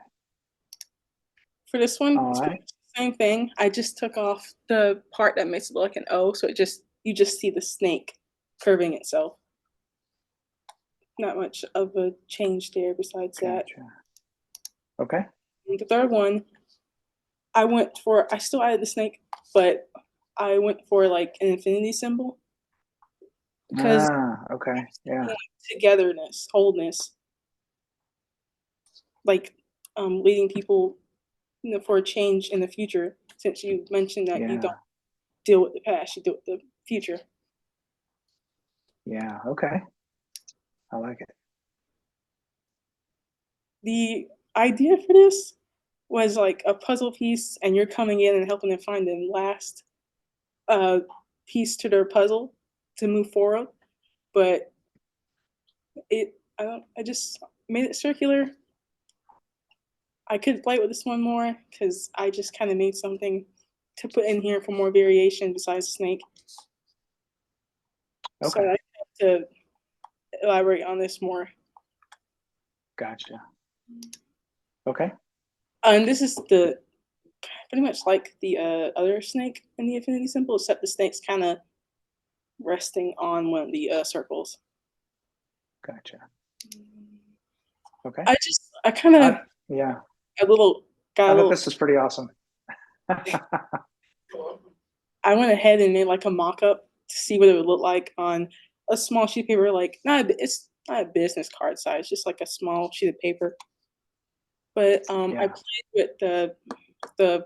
For this one, All right. same thing. I just took off the part that makes it look like an O, so you just see the snake curving itself. Not much of a change there besides that. Okay. And the third one, I still added the snake, but I went for like an infinity symbol. Because okay. Yeah. Togetherness, wholeness. Like leading people for a change in the future, since you mentioned that you don't deal with the past, you deal with the future. Yeah, okay. I like it. The idea for this was like a puzzle piece, and you're coming in and helping them find the last piece to their puzzle to move forward. But I just made it circular. I could play with this one more because I just kind of made something to put in here for more variation besides snake. Okay. So I have to elaborate on this more. Gotcha. Okay. And this is pretty much like the other snake in the infinity symbol, except the snake's kind of resting on one of the circles. Gotcha. Okay. I kind of yeah. I thought this was pretty awesome. I went ahead and made like a mock-up to see what it would look like on a small sheet of paper. Like it's not a business card size, just like a small sheet of paper. But I played with the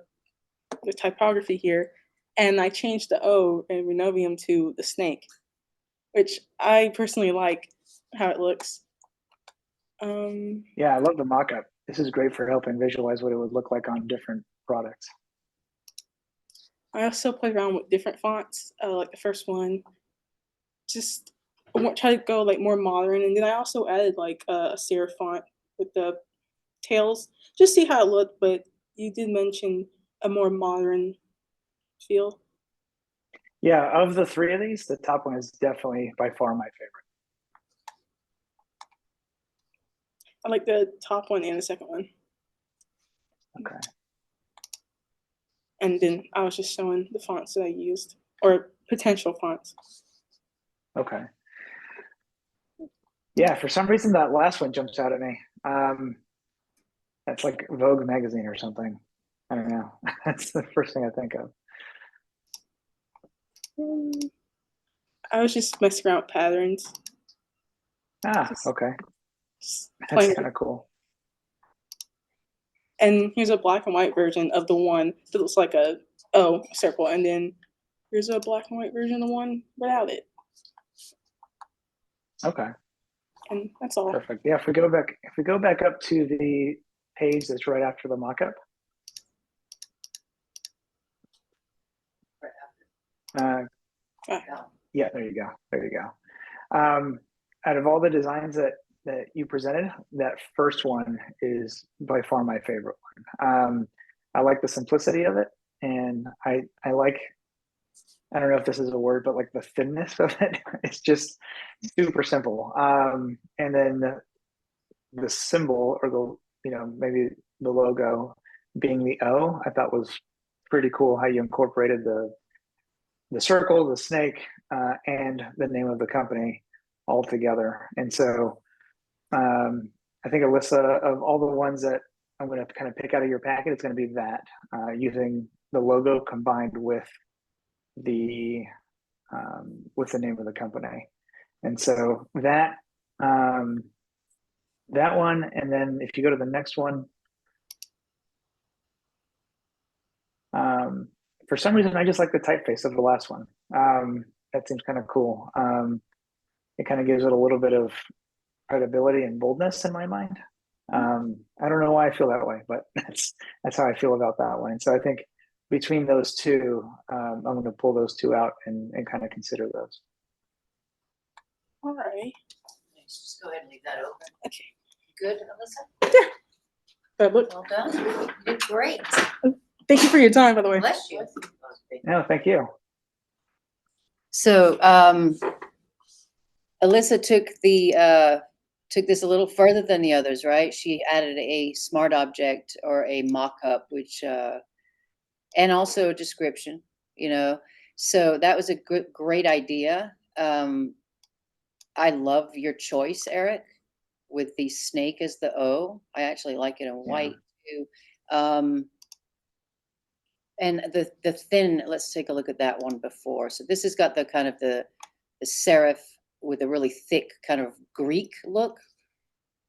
typography here, and I changed the O in Renovium to the snake, which I personally like how it looks. Yeah, I love the mock-up. This is great for helping visualize what it would look like on different products. I also played around with different fonts, like the first one. Just try to go like more modern, and then I also added like a serif font with the tails, just see how it looked. But you did mention a more modern feel. Yeah, of the three of these, the top one is definitely by far my favorite. I like the top one and the second one. Okay. And then I was just showing the fonts that I used, or potential fonts. Okay. Yeah, for some reason that last one jumps out at me. That's like Vogue magazine or something. I don't know. That's the first thing I think of. I was just messing around with patterns. Okay. Just That's playing kind of cool. And here's a black and white version of the one that looks like a O circle, and then here's a black and white version of the one without it. Okay. And that's all. Perfect. Yeah, if we go back up to the page that's right after the mock-up. Yeah, there you go. There you go. Out of all the designs that you presented, that first one is by far my favorite one. I like the simplicity of it, and I like, I don't know if this is a word, but like the thinness of it. It's just super simple. And then the symbol, or maybe the logo being the O, I thought was pretty cool how you incorporated the circle, the snake, and the name of the company all together. And so I think, Alyssa, of all the ones that I'm going to kind of pick out of your packet, it's going to be that, using the logo combined with the name of the company. And so that one, and then if you go to the next one, for some reason I just like the typeface of the last one. That seems kind of cool. It kind of gives it a little bit of credibility and boldness in my mind. I don't know why I feel that way, but that's how I feel about that one. And so I think between those two, I'm going to pull those two out and kind of consider those. All right. Just go ahead and leave that open. Okay. Good, Alyssa? Yeah. But look, Well done. You did great. thank you for your time, by the way. Bless you. No, thank you. So Alyssa took this a little further than the others, right? She added a smart object or a mock-up, which and also a description, so that was a great idea. I love your choice, Eric, with the snake as the O. I actually like it in white too. And the thin, let's take a look at that one before. So this has got the kind of the serif with a really thick kind of Greek look,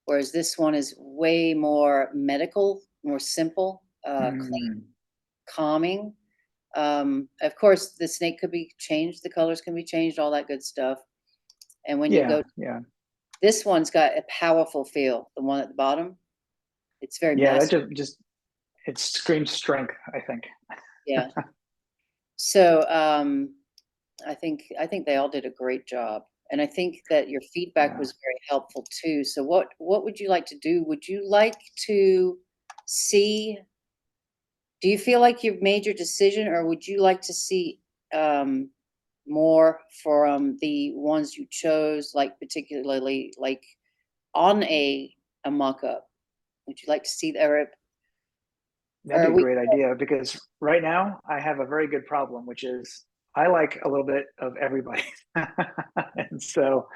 whereas this one is way more medical, more simple, clean, calming. Of course, the snake could be changed, the colors can be changed, all that good stuff. And when you go, this one's got a powerful feel. The one at the bottom, it's very that just it screams strength, I think. Yeah. So I think they all did a great job, and I think that your feedback was very helpful too. So what would you like to do? Would you like to see? Do you feel like you've made your decision, or would you like to see more from the ones you chose, like particularly like on a mock-up? Would you like to see that? That'd be a great idea, because right now I have a very good problem, which is I like a little bit of everybody. And so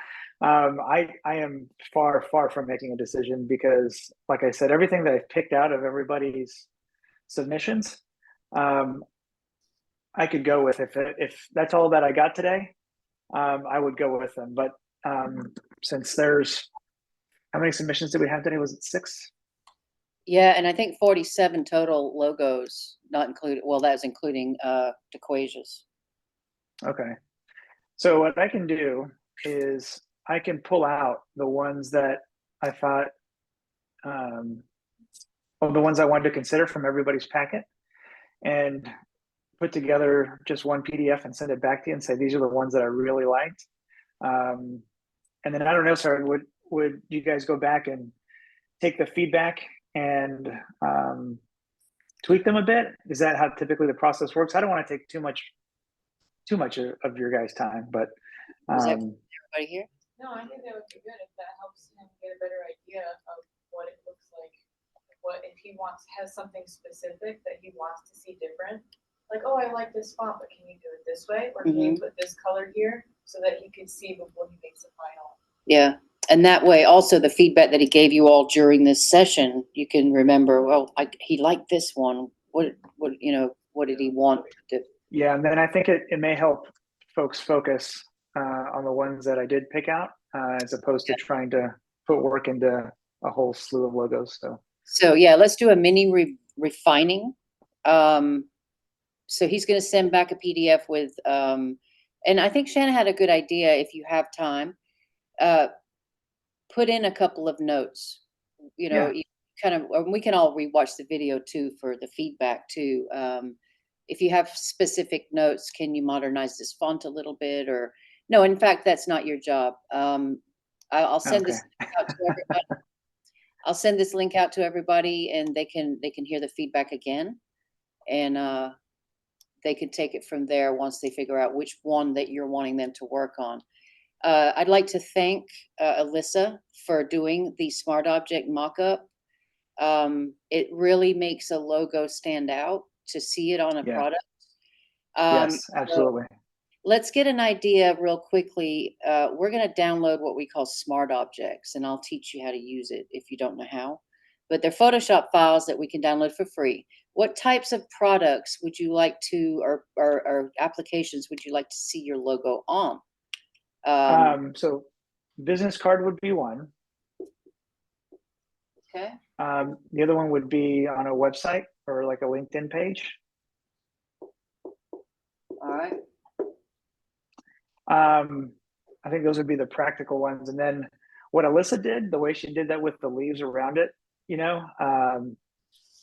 I am far from making a decision, because like I said, everything that I've picked out of everybody's submissions, I could go with. If that's all that I got today, I would go with them. But since there's, how many submissions did we have today? Was it 6? Yeah, and I think 47 total logos, not included. Well, that was including DeQuasia's. Okay. So what I can do is I can pull out the ones that I thought, the ones I wanted to consider from everybody's packet, and put together just one PDF and send it back to you and say, these are the ones that I really liked. And then I don't know, sir, would you guys go back and take the feedback and tweak them a bit? Is that how typically the process works? I don't want to take too much of your guys' time, but everybody here? No, I think that would be good if that helps him get a better idea of what it looks like. What if he has something specific that he wants to see different? Like, oh, I like this font, but can you do it this way? Or can you put this color here, so that he can see before he makes the final? Yeah. And that way, also the feedback that he gave you all during this session, you can remember, well, he liked this one. what did he want to? Yeah, and then I think it may help folks focus on the ones that I did pick out, as opposed to trying to put work into a whole slew of logos. So yeah, let's do a mini refining. So he's going to send back a PDF with, and I think Shannon had a good idea. If you have time, put in a couple of notes. Kind of, we can all rewatch the video too for the feedback too. If you have specific notes, can you modernize this font a little bit, or no? In fact, that's not your job. I'll send this out to everybody. I'll send this link out to everybody, and they can hear the feedback again, and they can take it from there once they figure out which one that you're wanting them to work on. I'd like to thank Alyssa for doing the Smart Object mock-up. It really makes a logo stand out to see it on a product. Yes, absolutely. So let's get an idea real quickly. We're going to download what we call Smart Objects, and I'll teach you how to use it if you don't know how. But they're Photoshop files that we can download for free. What types of products would you like to, or applications would you like to see your logo on? So business card would be one. Okay. The other one would be on a website or like a LinkedIn page. All right. I think those would be the practical ones. And then what Alyssa did, the way she did that with the leaves around it,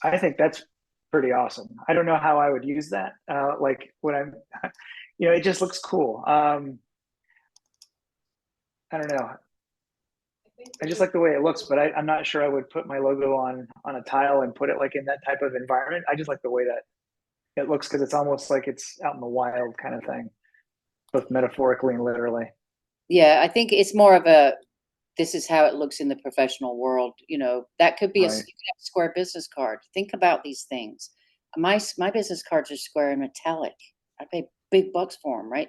I think that's pretty awesome. I don't know how I would use that. Like when I'm, it just looks cool. I don't know. I just like the way it looks, but I'm not sure I would put my logo on a tile and put it like in that type of environment. I just like the way that it looks, because it's almost like it's out in the wild kind of thing, both metaphorically and literally. Yeah, I think it's more of this is how it looks in the professional world. That could be you could have a square business card. Think about these things. My business cards are square and metallic. I pay big bucks for them, right?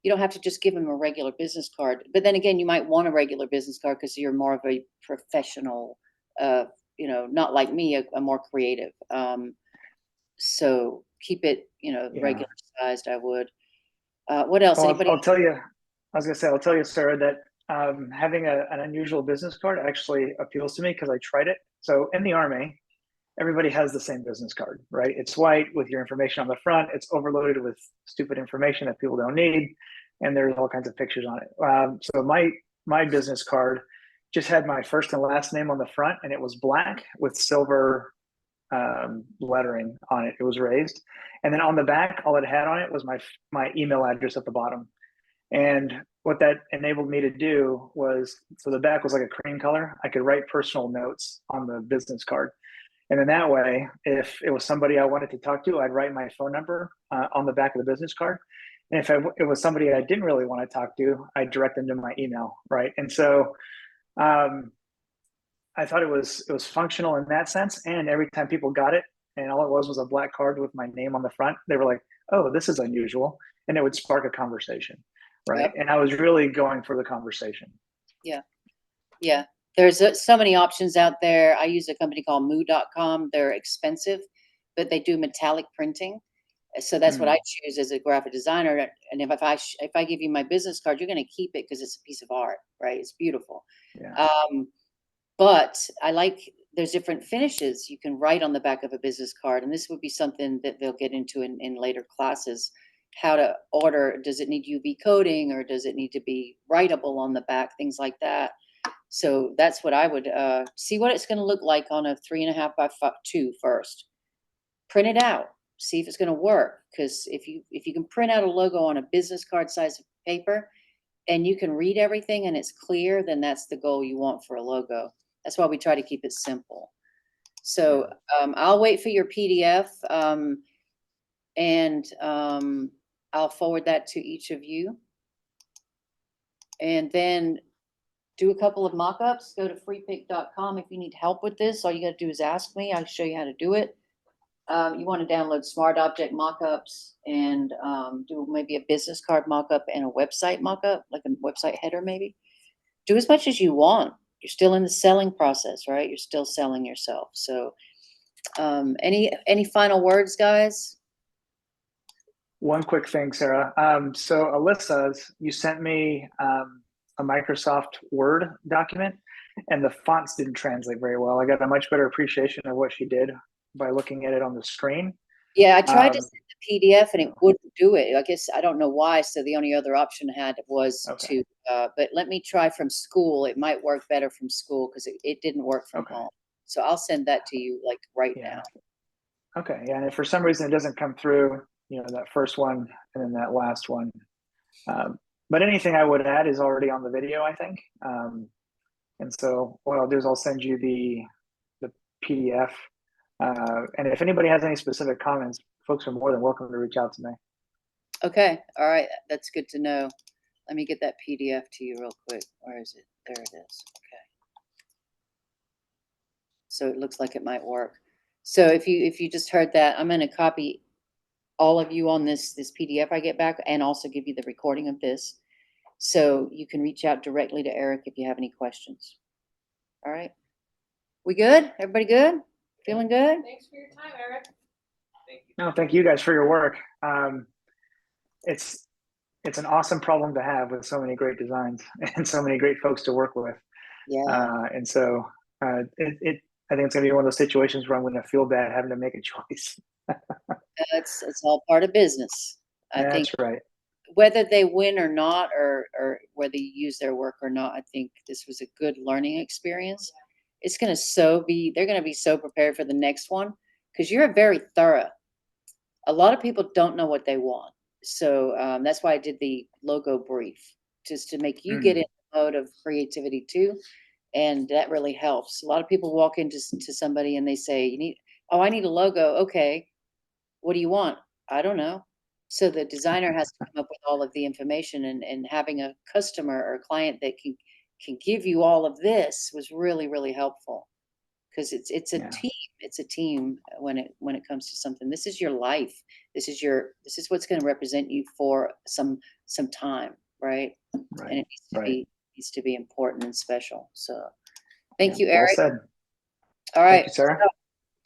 You don't have to just give them a regular business card. But then again, you might want a regular business card because you're more of a professional, not like me, a more creative. So keep it, regular sized, I would. What else? Well, I'll tell you, I'll tell you, Sarah, that having an unusual business card actually appeals to me because I tried it. So in the Army, everybody has the same business card, right? It's white with your information on the front. It's overloaded with stupid information that people don't need, and there's all kinds of pictures on it. So my business card just had my first and last name on the front, and it was black with silver lettering on it. It was raised, and then on the back, all it had on it was my email address at the bottom. And what that enabled me to do was, so the back was like a cream color. I could write personal notes on the business card. And then that way, if it was somebody I wanted to talk to, I'd write my phone number on the back of the business card. And if it was somebody I didn't really want to talk to, I'd direct them to my email, right? And so I thought it was functional in that sense. And every time people got it, and all it was a black card with my name on the front, they were like, "Oh, this is unusual," and it would spark a conversation, right? Yep. And I was really going for the conversation. Yeah. There's so many options out there. I use a company called moo.com. They're expensive, but they do metallic printing. So that's what I choose as a graphic designer. And if I give you my business card, you're going to keep it because it's a piece of art, right? It's beautiful. Yeah. But there's different finishes you can write on the back of a business card. And this would be something that they'll get into in later classes. How to order, does it need UV coating, or does it need to be writable on the back? Things like that. So that's what I would see what it's going to look like on a 3.5 by 2 first. Print it out, see if it's going to work. Because if you can print out a logo on a business card size of paper, and you can read everything and it's clear, then that's the goal you want for a logo. That's why we try to keep it simple. So I'll wait for your PDF, and I'll forward that to each of you, and then do a couple of mock-ups. Go to freepik.com if you need help with this. All you got to do is ask me. I'll show you how to do it. You want to download Smart Object mock-ups and do maybe a business card mock-up and a website mock-up, like a website header maybe. Do as much as you want. You're still in the selling process, right? You're still selling yourself. So Any final words, guys? One quick thing, Sarah. So Alyssa's, you sent me a Microsoft Word document, and the fonts didn't translate very well. I got a much better appreciation of what she did by looking at it on the screen. Yeah, I tried to send the PDF and it wouldn't do it. I guess I don't know why. So the only other option I had was to, but let me try from school. It might work better from school because it didn't work from home. So I'll send that to you like right now. Okay. Yeah. And if for some reason it doesn't come through, you know, that first one and then that last one. But anything I would add is already on the video, I think. And so what I'll do is I'll send you the PDF. And if anybody has any specific comments, folks are more than welcome to reach out to me. Okay. All right. That's good to know. Let me get that PDF to you real quick. Where is it? There it is. Okay. So it looks like it might work. So if you just heard that, I'm going to copy all of you on this PDF I get back and also give you the recording of this. So you can reach out directly to Eric if you have any questions. All right. We good? Everybody good? Feeling good? Thanks for your time, Eric. Thank you. No, thank you guys for your work. It's an awesome problem to have with so many great designs and so many great folks to work with. Yeah. And so I think it's gonna be one of those situations where I'm gonna feel bad having to make a choice. It's all part of business. I think That's right. whether they win or not, or whether you use their work or not, I think this was a good learning experience. It's going to they're going to be so prepared for the next one because you're very thorough. A lot of people don't know what they want. So that's why I did the logo brief, just to make you get in the mode of creativity too. And that really helps. A lot of people walk into somebody and they say, I need a logo. Okay. What do you want? I don't know. So the designer has to come up with all of the information, and having a customer or client that can give you all of this was really, really helpful, because it's a team. It's a team when it comes to something. This is your life. This is what's going to represent you for some time, right? Right. And it needs to be important and special. So thank you, Well Eric. said. All right. Thank you, Sarah.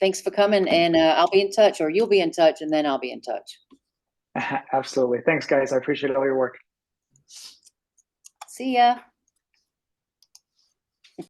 Thanks for coming, and I'll be in touch, or you'll be in touch, and then I'll be in touch. Absolutely. Thanks, guys. I appreciate all your work. See ya.